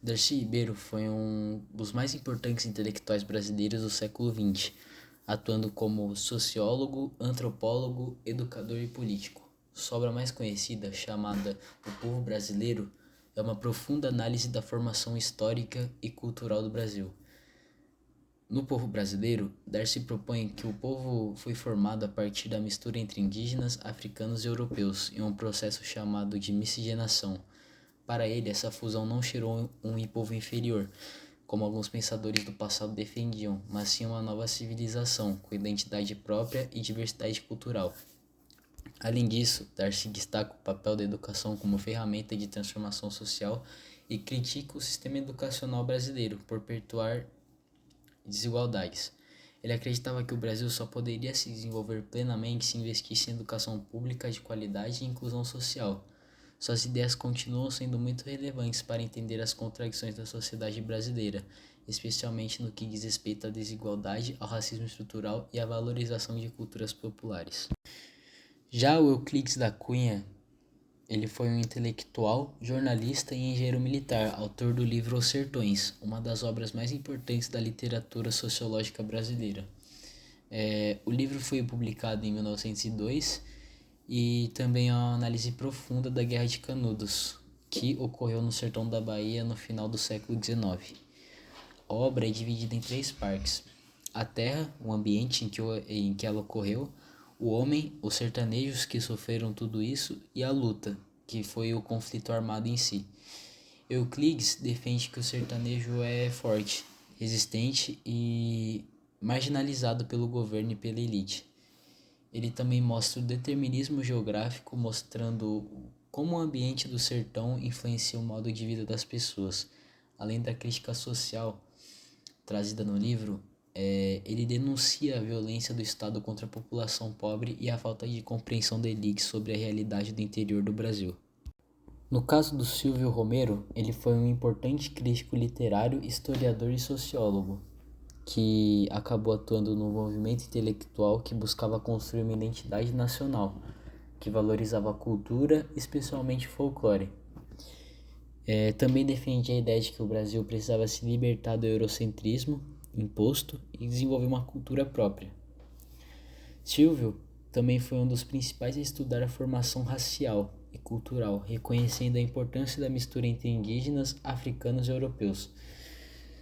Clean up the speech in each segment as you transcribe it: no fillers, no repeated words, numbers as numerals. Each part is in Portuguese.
Darcy Ribeiro foi um dos mais importantes intelectuais brasileiros do século XX, atuando como sociólogo, antropólogo, educador e político. Sua obra mais conhecida, chamada O Povo Brasileiro, é uma profunda análise da formação histórica e cultural do Brasil. No Povo Brasileiro, Darcy propõe que o povo foi formado a partir da mistura entre indígenas, africanos e europeus, em um processo chamado de miscigenação. Para ele, essa fusão não gerou um povo inferior, como alguns pensadores do passado defendiam, mas sim uma nova civilização, com identidade própria e diversidade cultural. Além disso, Darcy destaca o papel da educação como ferramenta de transformação social e critica o sistema educacional brasileiro por perpetuar desigualdades. Ele acreditava que o Brasil só poderia se desenvolver plenamente se investisse em educação pública de qualidade e inclusão social. Suas ideias continuam sendo muito relevantes para entender as contradições da sociedade brasileira, especialmente no que diz respeito à desigualdade, ao racismo estrutural e à valorização de culturas populares. Já o Euclides da Cunha, ele foi um intelectual, jornalista e engenheiro militar, autor do livro Os Sertões, uma das obras mais importantes da literatura sociológica brasileira. O livro foi publicado em 1902 e também é uma análise profunda da Guerra de Canudos, que ocorreu no sertão da Bahia no final do século XIX. A obra é dividida em três partes: a terra, o ambiente em que ela ocorreu, o homem, os sertanejos que sofreram tudo isso e a luta, que foi o conflito armado em si. Euclides defende que o sertanejo é forte, resistente e marginalizado pelo governo e pela elite. Ele também mostra o determinismo geográfico, mostrando como o ambiente do sertão influencia o modo de vida das pessoas. Além da crítica social trazida no livro, ele denuncia a violência do Estado contra a população pobre e a falta de compreensão da elite sobre a realidade do interior do Brasil. No caso do Silvio Romero, ele foi um importante crítico literário, historiador e sociólogo, que acabou atuando no movimento intelectual que buscava construir uma identidade nacional, que valorizava a cultura, especialmente o folclore. Também defendia a ideia de que o Brasil precisava se libertar do eurocentrismo imposto e desenvolver uma cultura própria. Silvio também foi um dos principais a estudar a formação racial e cultural, reconhecendo a importância da mistura entre indígenas, africanos e europeus.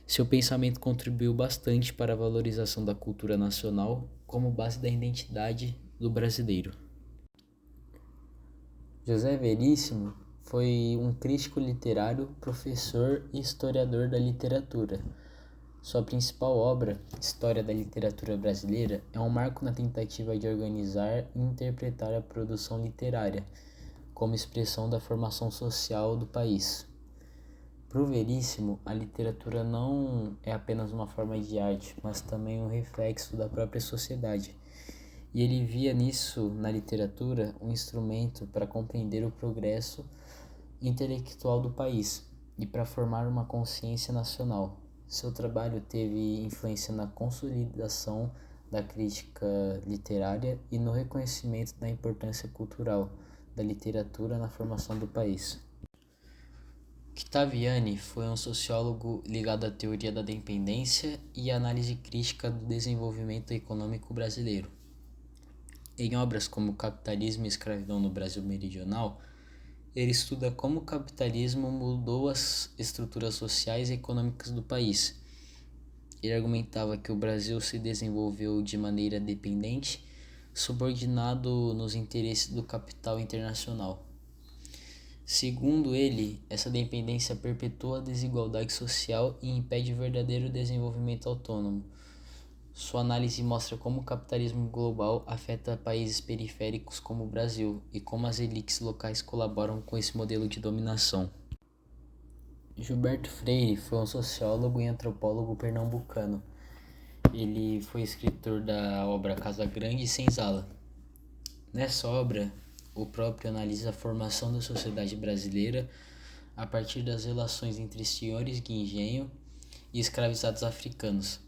Seu pensamento contribuiu bastante para a valorização da cultura nacional como base da identidade do brasileiro. José Veríssimo foi um crítico literário, professor e historiador da literatura. Sua principal obra, História da Literatura Brasileira, é um marco na tentativa de organizar e interpretar a produção literária como expressão da formação social do país. Para o Veríssimo, a literatura não é apenas uma forma de arte, mas também um reflexo da própria sociedade. E ele via nisso, na literatura, um instrumento para compreender o progresso intelectual do país e para formar uma consciência nacional. Seu trabalho teve influência na consolidação da crítica literária e no reconhecimento da importância cultural da literatura na formação do país. Ottaviani foi um sociólogo ligado à teoria da dependência e à análise crítica do desenvolvimento econômico brasileiro. Em obras como Capitalismo e Escravidão no Brasil Meridional, ele estuda como o capitalismo mudou as estruturas sociais e econômicas do país. Ele argumentava que o Brasil se desenvolveu de maneira dependente, subordinado nos interesses do capital internacional. Segundo ele, essa dependência perpetua a desigualdade social e impede o verdadeiro desenvolvimento autônomo. Sua análise mostra como o capitalismo global afeta países periféricos como o Brasil e como as elites locais colaboram com esse modelo de dominação. Gilberto Freire foi um sociólogo e antropólogo pernambucano. Ele foi escritor da obra Casa Grande e Senzala. Nessa obra, o próprio analisa a formação da sociedade brasileira a partir das relações entre senhores de engenho e escravizados africanos.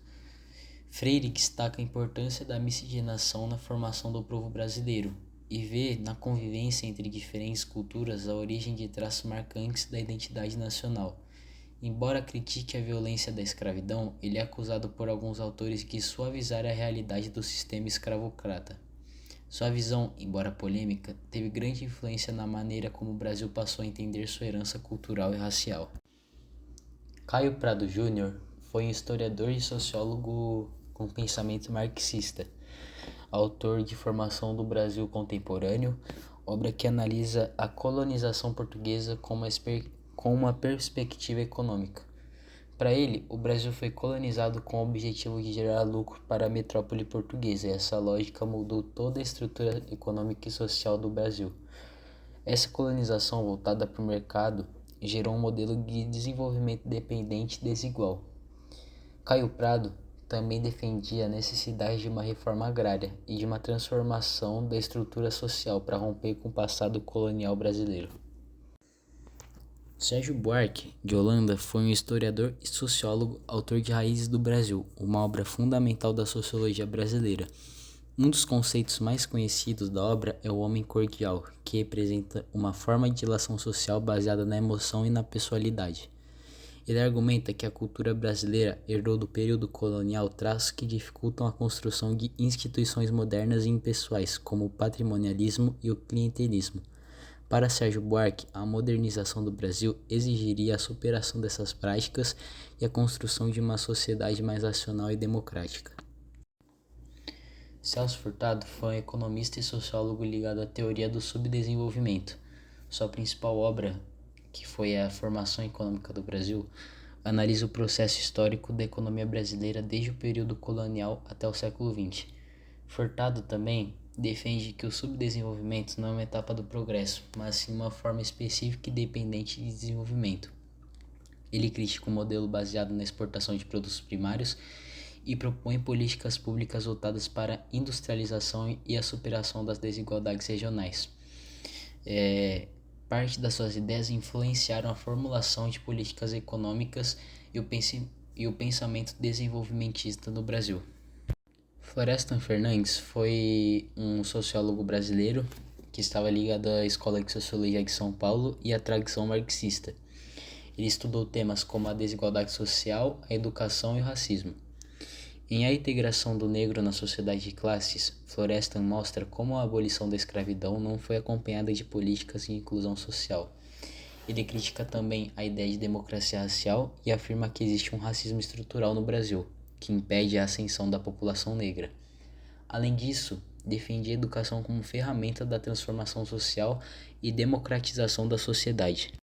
Freire destaca a importância da miscigenação na formação do povo brasileiro e vê na convivência entre diferentes culturas a origem de traços marcantes da identidade nacional. Embora critique a violência da escravidão, ele é acusado por alguns autores de suavizar a realidade do sistema escravocrata. Sua visão, embora polêmica, teve grande influência na maneira como o Brasil passou a entender sua herança cultural e racial. Caio Prado Júnior foi um historiador e sociólogo com pensamento marxista, autor de Formação do Brasil Contemporâneo, obra que analisa a colonização portuguesa com uma perspectiva econômica. Para ele, o Brasil foi colonizado com o objetivo de gerar lucro para a metrópole portuguesa, e essa lógica mudou toda a estrutura econômica e social do Brasil. Essa colonização voltada para o mercado gerou um modelo de desenvolvimento dependente e desigual. Caio Prado também defendia a necessidade de uma reforma agrária e de uma transformação da estrutura social para romper com o passado colonial brasileiro. Sérgio Buarque de Holanda foi um historiador e sociólogo, autor de Raízes do Brasil, uma obra fundamental da sociologia brasileira. Um dos conceitos mais conhecidos da obra é o homem cordial, que representa uma forma de relação social baseada na emoção e na pessoalidade. Ele argumenta que a cultura brasileira herdou do período colonial traços que dificultam a construção de instituições modernas e impessoais, como o patrimonialismo e o clientelismo. Para Sérgio Buarque, a modernização do Brasil exigiria a superação dessas práticas e a construção de uma sociedade mais racional e democrática. Celso Furtado foi um economista e sociólogo ligado à teoria do subdesenvolvimento. Sua principal obra, que foi a Formação Econômica do Brasil, analisa o processo histórico da economia brasileira desde o período colonial até o século XX. Furtado também defende que o subdesenvolvimento não é uma etapa do progresso, mas sim uma forma específica e dependente de desenvolvimento. Ele critica um modelo baseado na exportação de produtos primários e propõe políticas públicas voltadas para a industrialização e a superação das desigualdades regionais. Parte das suas ideias influenciaram a formulação de políticas econômicas e o pensamento desenvolvimentista no Brasil. Florestan Fernandes foi um sociólogo brasileiro que estava ligado à Escola de Sociologia de São Paulo e à tradição marxista. Ele estudou temas como a desigualdade social, a educação e o racismo. Em A Integração do Negro na Sociedade de Classes, Florestan mostra como a abolição da escravidão não foi acompanhada de políticas de inclusão social. Ele critica também a ideia de democracia racial e afirma que existe um racismo estrutural no Brasil, que impede a ascensão da população negra. Além disso, defendia a educação como ferramenta da transformação social e democratização da sociedade.